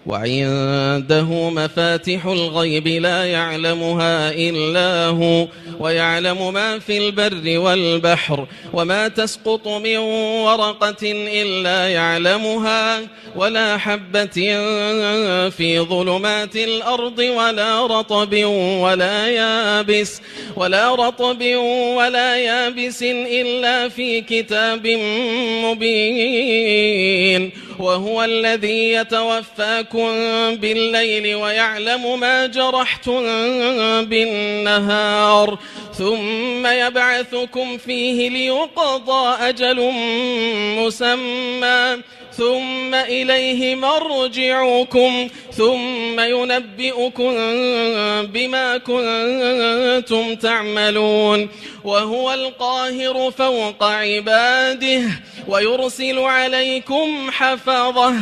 وعنده مفاتح الغيب لا يعلمها إلا هو ويعلم ما في البر والبحر وما تسقط من ورقة إلا يعلمها ولا حبة في ظلمات الأرض ولا رطب ولا يابس إلا في كتاب مبين وهو الذي يتوفاكم بالليل ويعلم ما جرحتم بالنهار ثم يبعثكم فيه ليقضى أجل مسمى ثم إليه مرجعكم ثم ينبئكم بما كنتم تعملون وهو القاهر فوق عباده ويرسل عليكم حفظه